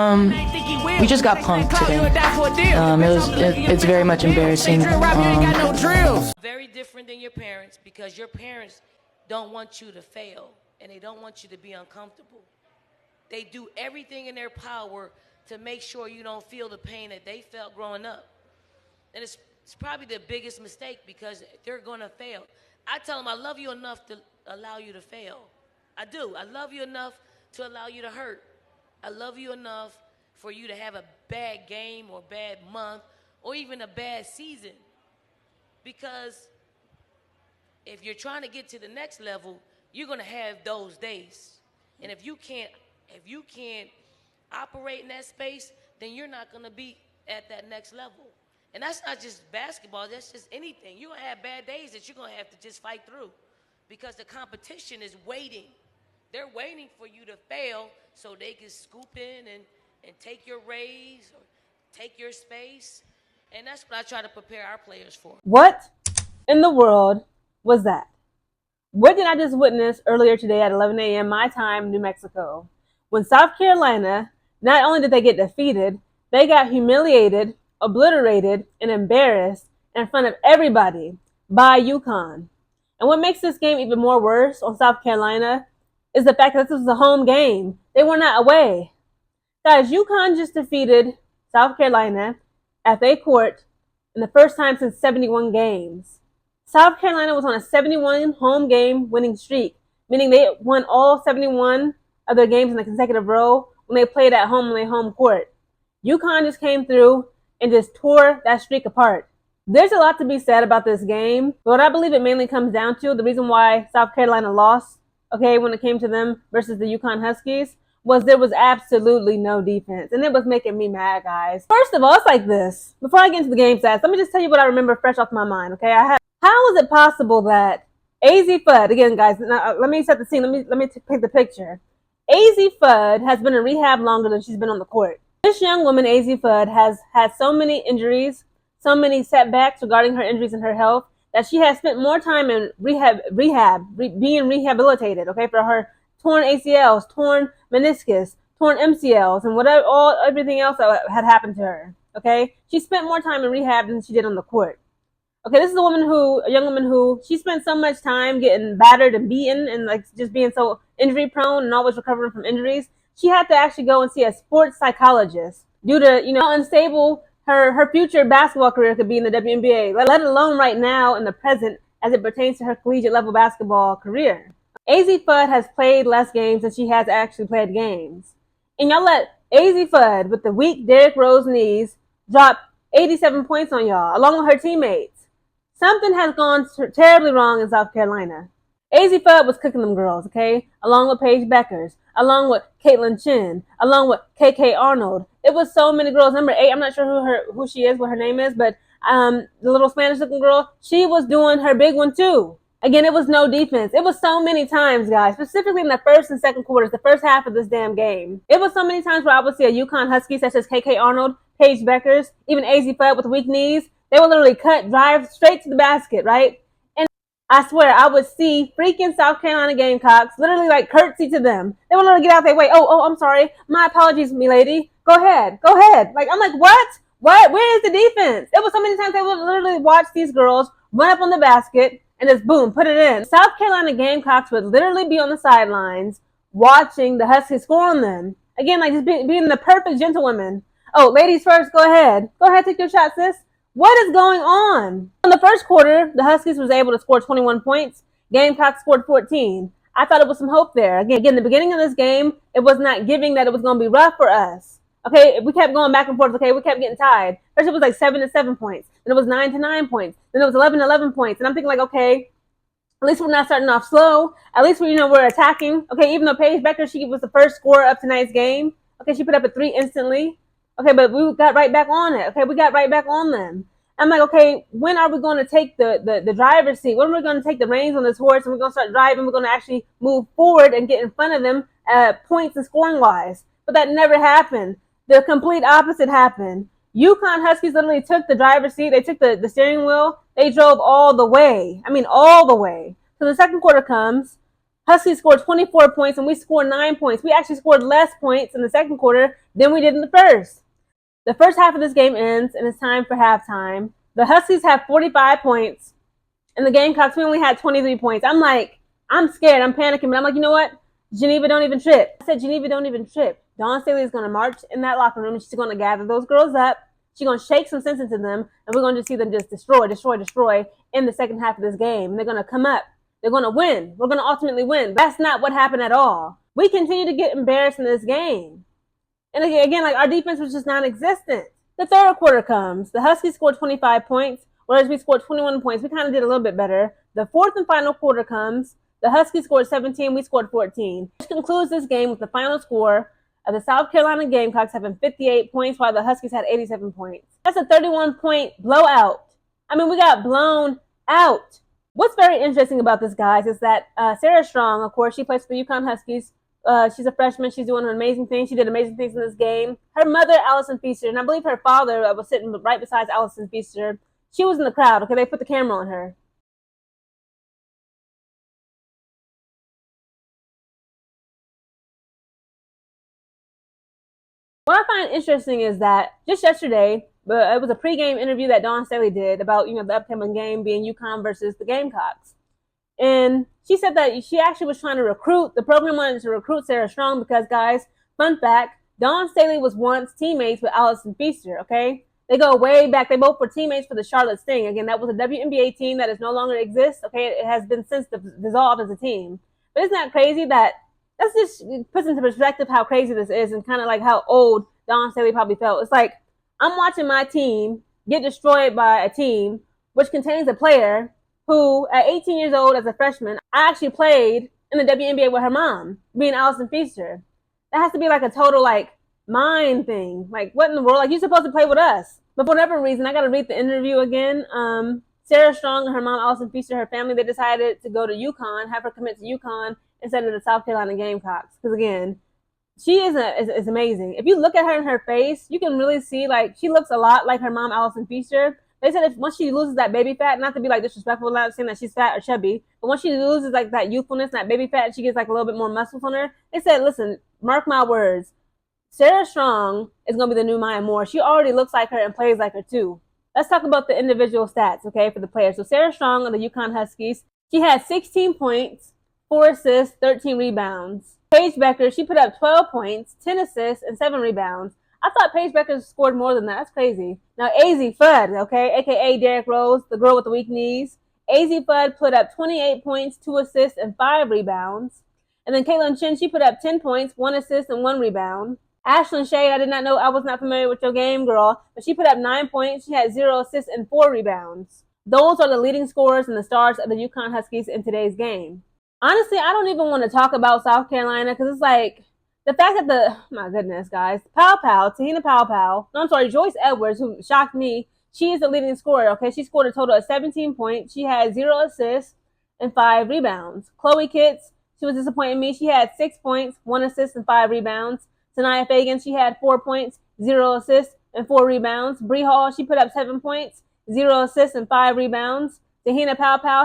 We just got punked today. It's very much embarrassing. Very different than your parents, because your parents don't want you to fail and they don't want you to be uncomfortable. They do everything in their power to make sure you don't feel the pain that they felt growing up. And it's probably the biggest mistake, because they're gonna fail. I tell them I love you enough to allow you to fail. I do. I love you enough to allow you to hurt. I love you enough for you to have a bad game or bad month or even a bad season. Because if you're trying to get to the next level, you're gonna have those days. And if you can't operate in that space, then you're not gonna be at that next level. And that's not just basketball, that's just anything. You're gonna have bad days that you're gonna have to just fight through, because the competition is waiting. They're waiting for you to fail so they can scoop in and take your raise or take your space. And that's what I try to prepare our players for. What in the world was that? What did I just witness earlier today at 11 a.m. my time, New Mexico? When South Carolina, not only did they get defeated, they got humiliated, obliterated, and embarrassed in front of everybody by UConn. And what makes this game even more worse on South Carolina is the fact that this was a home game. They were not away. Guys, UConn just defeated South Carolina at their court in the first time since 71 games. South Carolina was on a 71 home game winning streak, meaning they won all 71 of their games in a consecutive row when they played at home on their home court. UConn just came through and just tore that streak apart. There's a lot to be said about this game, but what I believe it mainly comes down to, the reason why South Carolina lost, when it came to them versus the UConn Huskies, was there was absolutely no defense, and it was making me mad, guys. First of all, it's like this. Before I get into the game stats, let me just tell you what I remember fresh off my mind, okay? How is it possible that AZ Fudd, again, guys, now, let me set the scene. Let me paint the picture. AZ Fudd has been in rehab longer than she's been on the court. This young woman, AZ Fudd, has had so many injuries, so many setbacks regarding her injuries and her health, that she has spent more time in being rehabilitated, okay, for her torn ACLs, torn meniscus, torn MCLs, and everything else that had happened to her, okay? She spent more time in rehab than she did on the court. Okay, this is a young woman who, she spent so much time getting battered and beaten and like just being so injury prone and always recovering from injuries. She had to actually go and see a sports psychologist due to, how unstable her future basketball career could be in the WNBA, let alone right now in the present as it pertains to her collegiate level basketball career. AZ Fudd has played less games than she has actually played games. And y'all let AZ Fudd, with the weak Derrick Rose knees, drop 87 points on y'all, along with her teammates. Something has gone terribly wrong in South Carolina. AZ Fudd was cooking them girls, okay? Along with Paige Beckers, along with Caitlin Chin, along with KK Arnold. It was so many girls. Number 8, I'm not sure who she is, what her name is, but the little Spanish-looking girl, she was doing her big one too. Again, it was no defense. It was so many times, guys, specifically in the first and second quarters, the first half of this damn game. It was so many times where I would see a UConn Husky such as KK Arnold, Paige Beckers, even AZ Fudd with weak knees. They would literally drive straight to the basket, right? And I swear, I would see freaking South Carolina Gamecocks literally like curtsy to them. They would literally get out their way. Oh, I'm sorry. My apologies, me lady. Go ahead. Like, I'm like, what? Where is the defense? It was so many times they would literally watch these girls run up on the basket and just boom, put it in. South Carolina Gamecocks would literally be on the sidelines watching the Huskies score on them. Again, like just being the perfect gentlewoman. Oh, ladies first, go ahead. Take your shot, sis. What is going on? In the first quarter, the Huskies was able to score 21 points. Gamecocks scored 14. I thought it was some hope there. Again, the beginning of this game, it was not giving that it was going to be rough for us. Okay, we kept going back and forth. Okay, we kept getting tied. First it was like 7-7 points. Then it was 9-9 points. Then it was 11-11 points. And I'm thinking like, okay, at least we're not starting off slow. At least we're attacking. Okay, even though Paige Becker, she was the first scorer of tonight's game. Okay, she put up a 3 instantly. Okay, but we got right back on it. Okay, we got right back on them. I'm like, okay, when are we going to take the driver's seat? When are we going to take the reins on this horse and we're going to start driving? We're going to actually move forward and get in front of them points and scoring wise. But that never happened. The complete opposite happened. UConn Huskies literally took the driver's seat. They took the steering wheel. They drove all the way. I mean, all the way. So the second quarter comes. Huskies scored 24 points and we scored 9 points. We actually scored less points in the second quarter than we did in the first. The first half of this game ends and it's time for halftime. The Huskies have 45 points and the Gamecocks, we only had 23 points. I'm scared. I'm panicking, but I'm like, you know what? Geneva, don't even trip. I said, Geneva, don't even trip. Dawn Staley is going to march in that locker room and she's going to gather those girls up. She's going to shake some sense into them and we're going to see them just destroy in the second half of this game. And they're going to come up. They're going to win. We're going to ultimately win. That's not what happened at all. We continue to get embarrassed in this game. And again, like our defense was just non-existent. The third quarter comes. The Huskies scored 25 points, whereas we scored 21 points. We kind of did a little bit better. The fourth and final quarter comes. The Huskies scored 17. We scored 14. Which concludes this game with the final score of the South Carolina Gamecocks having 58 points, while the Huskies had 87 points. That's a 31-point blowout. I mean, we got blown out. What's very interesting about this, guys, is that Sarah Strong, of course, she plays for the UConn Huskies. She's a freshman. She's doing amazing things. She did amazing things in this game. Her mother, Allison Feaster, and I believe her father was sitting right beside Allison Feaster. She was in the crowd. Okay, they put the camera on her. What I find interesting is that just yesterday, it was a pregame interview that Dawn Staley did about the upcoming game being UConn versus the Gamecocks. And she said that she actually was trying to recruit, the program wanted to recruit Sarah Strong because, guys, fun fact, Dawn Staley was once teammates with Allison Feaster, okay? They go way back. They both were teammates for the Charlotte Sting. Again, that was a WNBA team that is no longer exists, okay? It has been since dissolved as a team. But isn't that crazy that just puts into perspective how crazy this is and kind of like how old Dawn Staley probably felt. It's like, I'm watching my team get destroyed by a team which contains a player who, at 18 years old as a freshman, I actually played in the WNBA with her mom, being Allison Feaster. That has to be like a total, like, mind thing. Like, what in the world? Like, you're supposed to play with us. But for whatever reason, I got to read the interview again. Sarah Strong and her mom, Allison Feaster, her family, they decided to go to UConn, have her commit to UConn instead of the South Carolina Gamecocks. Because, again, she is amazing. If you look at her in her face, you can really see, like, she looks a lot like her mom, Allison Feaster. They said once she loses that baby fat, not to be like disrespectful, not saying that she's fat or chubby, but once she loses like that youthfulness, that baby fat, she gets like a little bit more muscles on her. They said, listen, mark my words, Sarah Strong is going to be the new Maya Moore. She already looks like her and plays like her too. Let's talk about the individual stats, okay, for the players. So Sarah Strong on the UConn Huskies, she had 16 points, 4 assists, 13 rebounds. Paige Becker, she put up 12 points, 10 assists, and 7 rebounds. I thought Paige Becker scored more than that. That's crazy. Now, AZ Fudd, okay, a.k.a. Derrick Rose, the girl with the weak knees. AZ Fudd put up 28 points, 2 assists, and 5 rebounds. And then Caitlin Chin, she put up 10 points, 1 assist, and 1 rebound. Ashlyn Shea, I was not familiar with your game, girl, but she put up 9 points. She had 0 assists and 4 rebounds. Those are the leading scorers and the stars of the UConn Huskies in today's game. Honestly, I don't even want to talk about South Carolina because it's like, the fact that my goodness, guys, Tahina Joyce Edwards, who shocked me, she is the leading scorer, okay? She scored a total of 17 points. She had 0 assists and 5 rebounds. Chloe Kitts, she was disappointing me. She had 6 points, 1 assist, and 5 rebounds. Tanaya Fagan, she had 4 points, 0 assists, and 4 rebounds. Bree Hall, she put up 7 points, 0 assists, and 5 rebounds. Tahina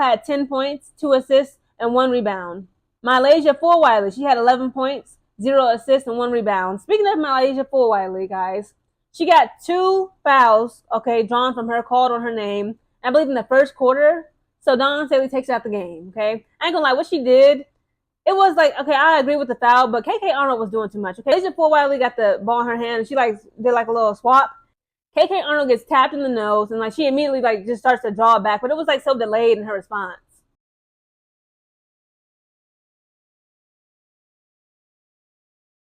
had 10 points, 2 assists, and 1 rebound. Malaysia Fulwiley, she had 11 points, 0 assists, and 1 rebound. Speaking of Malaysia Fulwiley, guys, she got 2 fouls, okay, drawn from her, called on her name, I believe in the first quarter. So Dawn Staley takes her out the game, okay? I ain't gonna lie, what she did, it was like, okay, I agree with the foul, but KK Arnold was doing too much, okay? Malaysia Fulwiley got the ball in her hand, and she, like, did, like, a little swap. KK Arnold gets tapped in the nose, and, like, she immediately, like, just starts to draw back, but it was, like, so delayed in her response.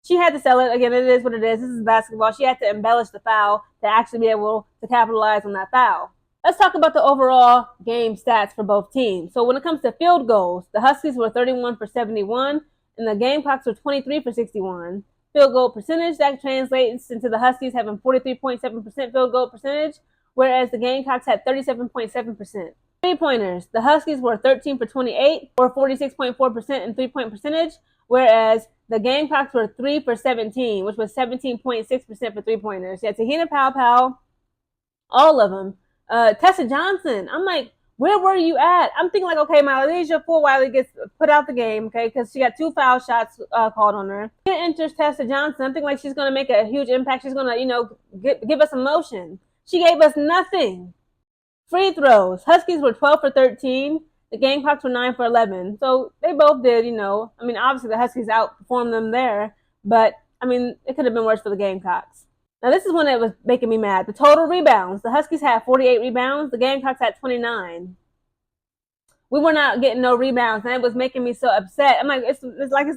She had to sell it. Again, it is what it is. This is basketball. She had to embellish the foul to actually be able to capitalize on that foul. Let's talk about the overall game stats for both teams. So when it comes to field goals, the Huskies were 31 for 71, and the Gamecocks were 23 for 61. Field goal percentage, that translates into the Huskies having 43.7% field goal percentage, whereas the Gamecocks had 37.7%. Three-pointers, the Huskies were 13 for 28, or 46.4% in three-point percentage, whereas the Gamecocks were 3 for 17, which was 17.6% for three-pointers. Yeah, Tahina Powell, all of them. Tessa Johnson, I'm like, Where were you at? I'm thinking like, okay, my Alicia Wiley gets put out the game, okay, because she got 2 foul shots called on her. She enters Tessa Johnson. I'm thinking like she's going to make a huge impact. She's going to, give us emotion. She gave us nothing. Free throws. Huskies were 12 for 13. The Gamecocks were 9 for 11. So they both did, obviously the Huskies outperformed them there, but, it could have been worse for the Gamecocks. Now, this is when it was making me mad. The total rebounds. The Huskies had 48 rebounds. The Gamecocks had 29. We were not getting no rebounds, and it was making me so upset. I'm like, it's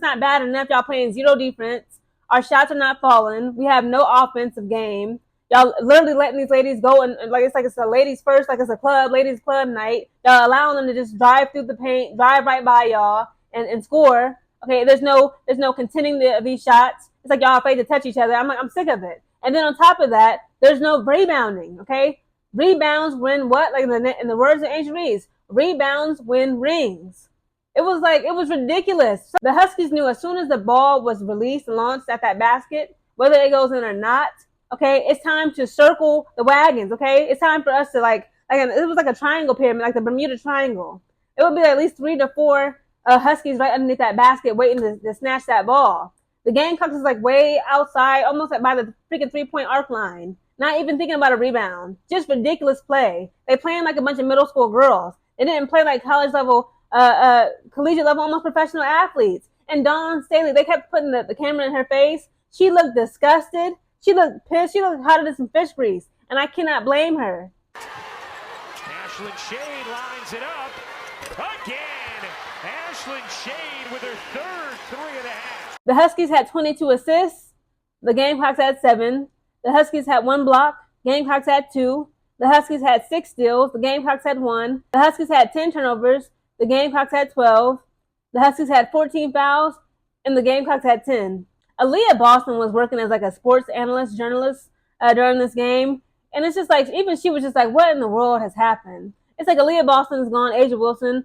not bad enough. Y'all playing zero defense. Our shots are not falling. We have no offensive game. Y'all literally letting these ladies go and it's a ladies first, like it's a ladies club night. Y'all allowing them to just drive through the paint, drive right by y'all, and score. Okay, there's no contending these shots. It's like y'all afraid to touch each other. I'm sick of it. And then on top of that, there's no rebounding. Okay, rebounds win what? Like in the words of Angel Reese, rebounds win rings. It was ridiculous. The Huskies knew as soon as the ball was released and launched at that basket, whether it goes in or not, okay, it's time to circle the wagons, okay? It's time for us to it was like a triangle pyramid, like the Bermuda Triangle. It would be at least 3 to 4 Huskies right underneath that basket waiting to snatch that ball. The Gamecocks is way outside, almost by the freaking 3-point arc line. Not even thinking about a rebound. Just ridiculous play. They playing like a bunch of middle school girls. They didn't play like college level, collegiate level, almost professional athletes. And Dawn Staley, they kept putting the camera in her face. She looked disgusted. She looked pissed. She looked hotter than some fish grease. And I cannot blame her. Ashlyn Shade lines it up again. Ashlyn Shade with her third 3.5. The Huskies had 22 assists. The Gamecocks had 7. The Huskies had 1 block. Gamecocks had 2. The Huskies had 6 steals. The Gamecocks had 1. The Huskies had 10 turnovers. The Gamecocks had 12. The Huskies had 14 fouls. And the Gamecocks had 10. Aaliyah Boston was working as a sports analyst, journalist during this game. And it's just even she was just what in the world has happened? It's Aaliyah Boston is gone, Asia Wilson.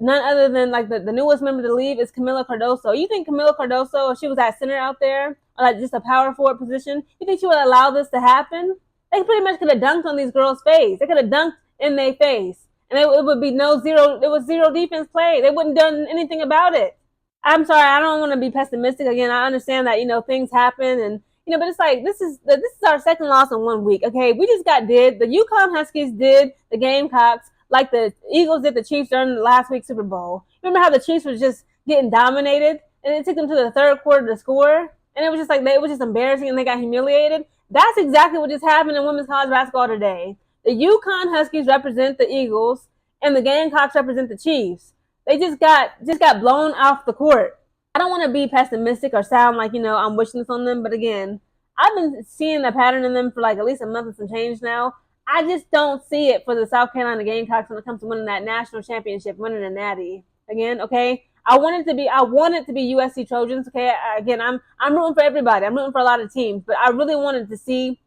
None other than the newest member to leave is Camila Cardoso. You think Camila Cardoso, if she was at center out there, or just a power forward position, you think she would allow this to happen? They pretty much could have dunked on these girls' face. They could have dunked in their face. And it would be zero defense play. They wouldn't have done anything about it. I'm sorry, I don't want to be pessimistic again. I understand that, things happen and, but it's this is our second loss in 1 week. Okay, we just got did. The UConn Huskies did the Gamecocks like the Eagles did the Chiefs during last week's Super Bowl. Remember how the Chiefs was just getting dominated and it took them to the third quarter to score? And it was just it was just embarrassing and they got humiliated. That's exactly what just happened in women's college basketball today. The UConn Huskies represent the Eagles and the Gamecocks represent the Chiefs. They just got blown off the court. I don't want to be pessimistic or sound like, I'm wishing this on them. But again, I've been seeing a pattern in them for at least a month and some change now. I just don't see it for the South Carolina Gamecocks when it comes to winning that national championship, winning a natty. Again, okay? I want it to be USC Trojans, okay? Again, I'm rooting for everybody. I'm rooting for a lot of teams. But I really want to see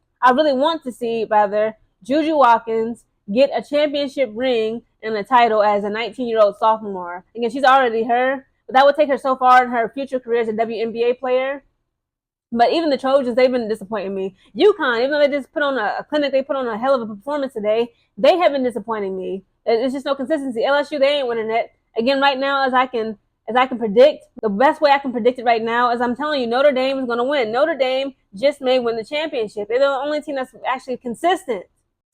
Juju Watkins get a championship ring and a title as a 19-year-old sophomore. Again, she's already her, but that would take her so far in her future career as a WNBA player. But even the Trojans, they've been disappointing me. UConn, even though they just put on a clinic, they put on a hell of a performance today, they have been disappointing me. There's just no consistency. LSU, they ain't winning it. Again, right now, as I can predict, the best way I can predict it right now is I'm telling you, Notre Dame is going to win. Notre Dame just may win the championship. They're the only team that's actually consistent.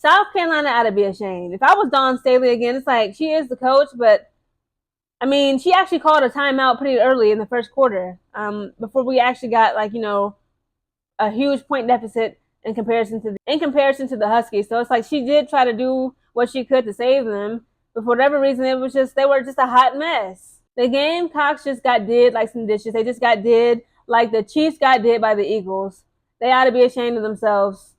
South Carolina ought to be ashamed. If I was Dawn Staley again, it's she is the coach, but she actually called a timeout pretty early in the first quarter, before we actually got a huge point deficit in comparison to the Huskies. So it's she did try to do what she could to save them, but for whatever reason, they were just a hot mess. The Gamecocks just got did like some dishes. They just got did like the Chiefs got did by the Eagles. They ought to be ashamed of themselves.